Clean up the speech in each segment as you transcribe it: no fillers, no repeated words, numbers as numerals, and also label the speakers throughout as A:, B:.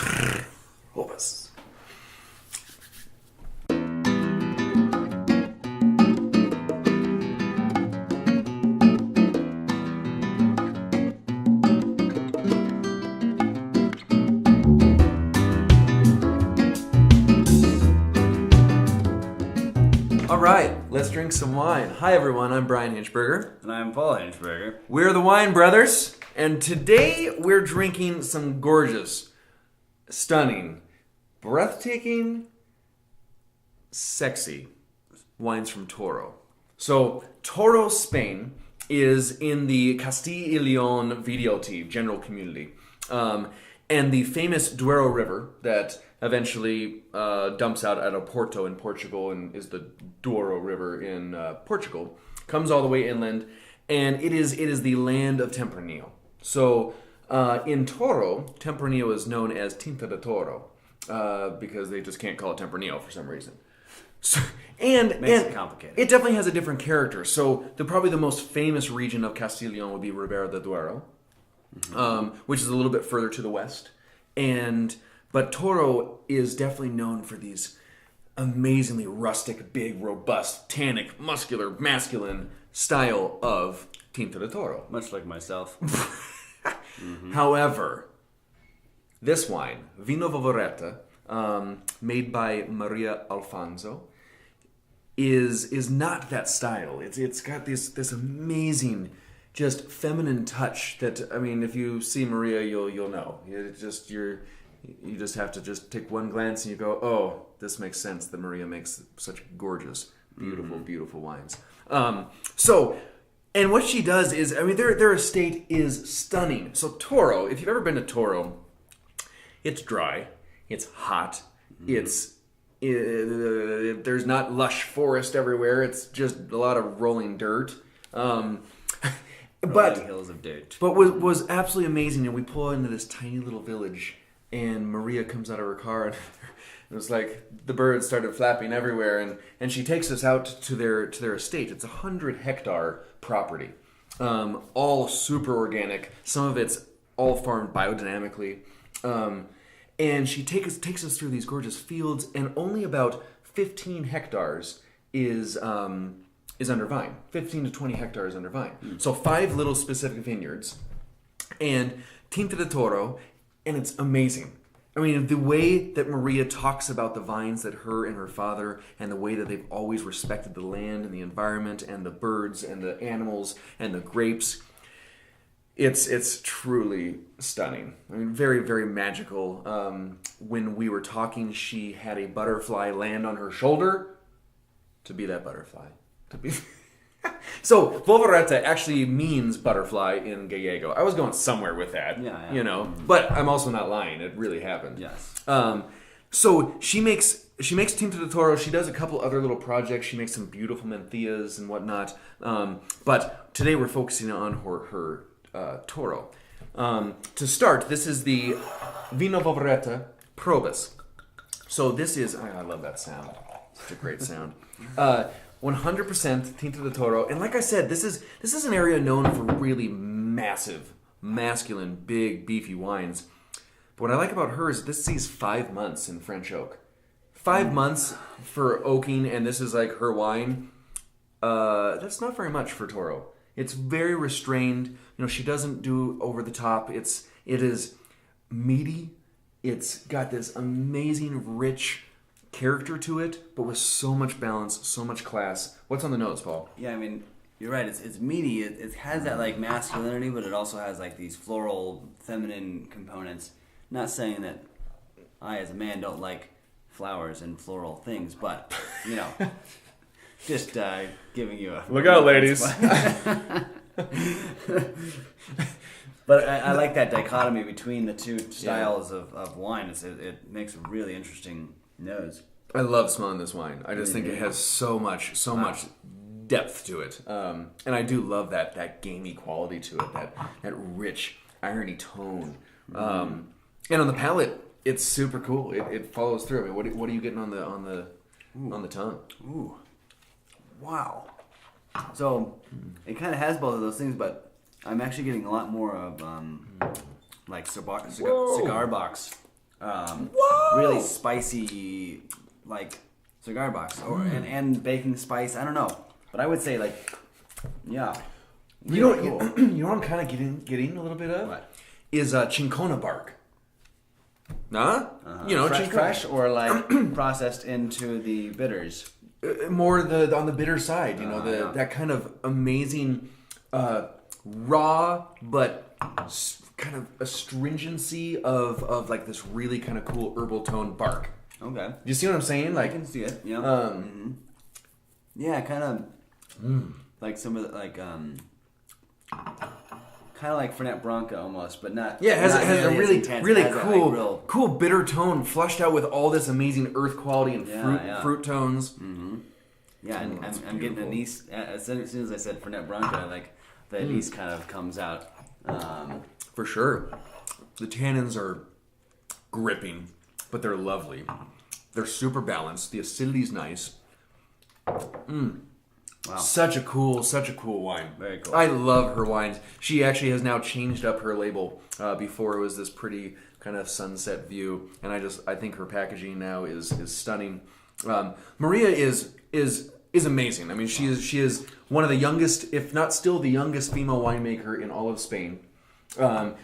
A: Uvas. All right, let's drink some wine. Hi everyone, I'm Bryan Hinschberger.
B: And I'm Paul Hinschberger.
A: We're the Wine Brothers, and today we're drinking some gorgeous, stunning, breathtaking, sexy wines from Toro. So, Toro, Spain is in the Castilla y Leon VDLT, general community. And the famous Douro River that eventually dumps out at Oporto in Portugal and is the Douro River in Portugal, comes all the way inland, and it is the land of Tempranillo. So in Toro, Tempranillo is known as Tinta de Toro because they just can't call it Tempranillo for some reason. So, and
B: Makes it complicated.
A: It definitely has a different character. So probably the most famous region of Castilla y Leon would be Ribera de Duero, which is a little bit further to the west. But Toro is definitely known for these amazingly rustic, big, robust, tannic, muscular, masculine style of Tinta de Toro.
B: Much like myself.
A: However, this wine, Vino Volvoreta, made by Maria Alfonso, is not that style. It's got this amazing, just feminine touch that, I mean, if you see Maria, you'll know. You just have to just take one glance and you go, oh, this makes sense that Maria makes such gorgeous, beautiful, beautiful wines. And what she does is, I mean, their estate is stunning. So Toro, if you've ever been to Toro, it's dry, it's hot, there's not lush forest everywhere, it's just a lot of rolling dirt.
B: But hills of dirt.
A: But was absolutely amazing. And we pull into this tiny little village, and Maria comes out of her car, and it was like the birds started flapping everywhere. And she takes us out to their estate. It's a 100-hectare property, all super organic. Some of it's all farmed biodynamically, and she takes us through these gorgeous fields. And only about 15 hectares is under vine. 15 to 20 hectares under vine. So 5 little specific vineyards and Tinta de Toro, and it's amazing. I mean, the way that Maria talks about the vines that her and her father, and the way that they've always respected the land and the environment and the birds and the animals and the grapes, it's truly stunning. I mean, very, very magical. When we were talking, she had a butterfly land on her shoulder to be that butterfly. So Volvoreta actually means butterfly in Gallego. I was going somewhere with that, you know, but I'm also not lying. It really happened.
B: Yes.
A: So she makes Tinta de Toro. She does a couple other little projects. She makes some beautiful menthias and whatnot. But today we're focusing on her Toro. To start, this is the Vino Volvoreta Probus. So this is, I love that sound. It's a great sound. 100% Tinta de Toro, and like I said, this is an area known for really massive, masculine, big, beefy wines. But what I like about hers, this sees 5 months in French oak. 5 months for oaking, and this is like her wine. That's not very much for Toro. It's very restrained. You know, she doesn't do over the top. It is meaty. It's got this amazing, rich character to it, but with so much balance, so much class. What's on the nose, Paul?
B: Yeah, I mean, you're right. It's meaty. It has that like masculinity, but it also has like these floral, feminine components. Not saying that I, as a man, don't like flowers and floral things, but you know, just giving you a
A: look out, ladies.
B: But I like that dichotomy between the two styles of wine. It makes a really interesting nose.
A: I love smelling this wine. I just think it has so much depth to it, and I do love that gamey quality to it, that rich irony tone, and on the palate, it's super cool. It follows through. I mean, what are you getting on the tongue?
B: Ooh, wow. So it kind of has both of those things, but I'm actually getting a lot more of like cigar box really spicy, like cigar box, and baking spice. I don't know, but I would say like, yeah. Really
A: You know what I'm kind of getting a little bit of?
B: What?
A: Is chincona bark. Huh? You know,
B: fresh or like processed into the bitters.
A: More on the bitter side, you know, that kind of amazing raw but kind of astringency of like this really kind of cool herbal tone bark.
B: Okay.
A: You see what I'm saying? Like,
B: I can see it. Yeah. Yeah, kind of like some of the, like kind of like Fernet Branca almost, but not.
A: Yeah, it has a really
B: intense.
A: really
B: It has
A: cool
B: that, like,
A: cool bitter tone flushed out with all this amazing earth quality and fruit tones.
B: Yeah, and I'm getting anise as soon as I said Fernet Branca, like the anise kind of comes out.
A: For sure. The tannins are gripping, but they're lovely. They're super balanced. The acidity's nice.
B: Wow.
A: Such a cool wine.
B: Very cool.
A: I love her wines. She actually has now changed up her label. Before it was this pretty kind of sunset view, and I think her packaging now is stunning. Maria is amazing. I mean, she is one of the youngest, if not still the youngest female winemaker in all of Spain.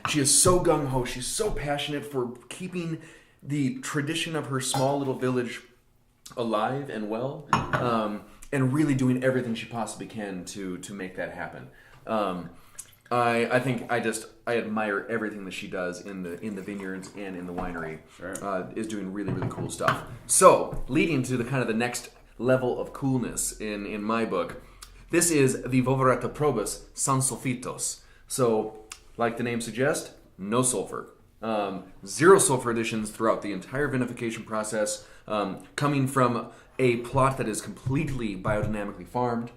A: She is so gung-ho. She's so passionate for keeping the tradition of her small little village alive and well, and really doing everything she possibly can to make that happen. I think I admire everything that she does in the vineyards and in the winery.
B: Sure.
A: Is doing really really cool stuff. So leading to the kind of the next level of coolness in my book, this is the Volvoreta Probus Sans Sulfitos. So, like the name suggests, no sulfur. 0 sulfur additions throughout the entire vinification process, coming from a plot that is completely biodynamically farmed,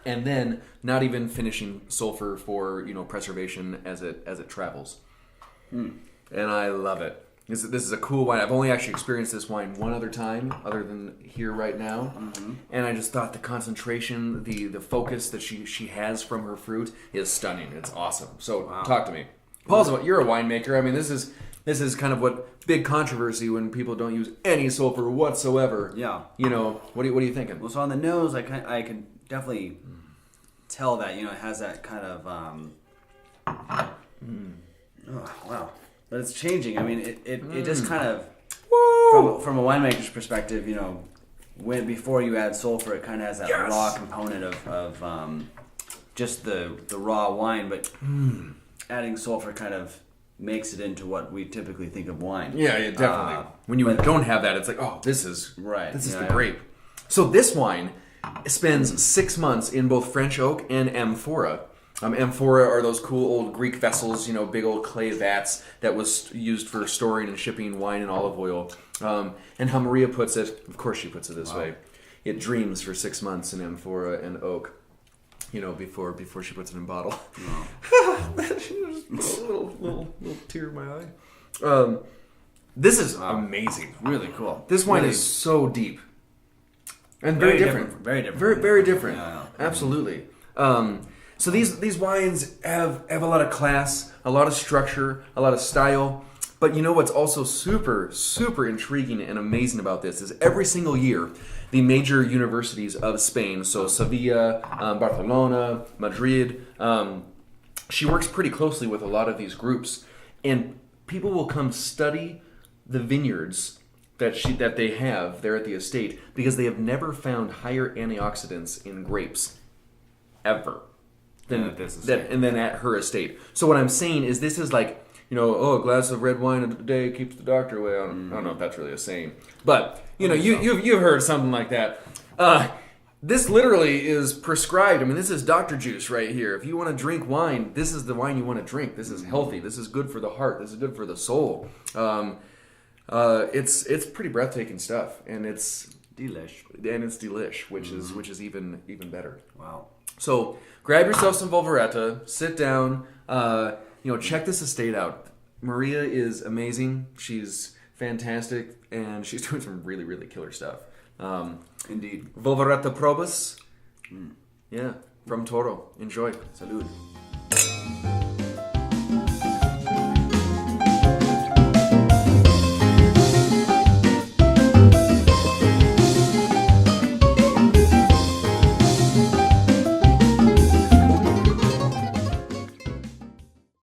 A: and then not even finishing sulfur for preservation as it travels. And I love it. This is a cool wine. I've only actually experienced this wine one other time, other than here right now, and I just thought the concentration, the focus that she has from her fruit is stunning. It's awesome. So talk to me, Paul. You're a winemaker. I mean, this is kind of what big controversy when people don't use any sulfur whatsoever.
B: Yeah.
A: What are you thinking?
B: Well, so on the nose, I can definitely tell that it has that kind of. Oh wow. But it's changing. I mean, it just kind of, from a winemaker's perspective, when before you add sulfur, it kind of has that raw component of just the raw wine, but adding sulfur kind of makes it into what we typically think of wine.
A: Yeah, definitely. When you don't have that, it's like, oh, this is
B: right.
A: This is the grape. So this wine spends 6 months in both French oak and amphora. Amphora are those cool old Greek vessels, big old clay vats that was used for storing and shipping wine and olive oil. And how Maria puts it, of course she puts it this way, it dreams for 6 months in amphora and oak, before she puts it in bottle. Just a little tear in my eye. This is amazing.
B: Really cool.
A: This wine is so deep. And very different.
B: Very different.
A: Very different.
B: Yeah.
A: Absolutely. So these wines have a lot of class, a lot of structure, a lot of style. But what's also super, super intriguing and amazing about this is every single year, the major universities of Spain, so Sevilla, Barcelona, Madrid, she works pretty closely with a lot of these groups. And people will come study the vineyards that they have there at the estate because they have never found higher antioxidants in grapes ever. And then at her estate. So what I'm saying is this is like, a glass of red wine a day keeps the doctor away. I don't know if that's really a saying. But, you've heard something like that. This literally is prescribed. I mean, this is doctor juice right here. If you want to drink wine, this is the wine you want to drink. This is healthy. This is good for the heart. This is good for the soul. It's pretty breathtaking stuff. And it's
B: delish.
A: And it's delish, which is even better.
B: Wow.
A: So grab yourself some Volvoreta, sit down, check this estate out. Maria is amazing. She's fantastic, and she's doing some really, really killer stuff.
B: Indeed.
A: Volvoreta Probus. Yeah, from Toro. Enjoy.
B: Salud.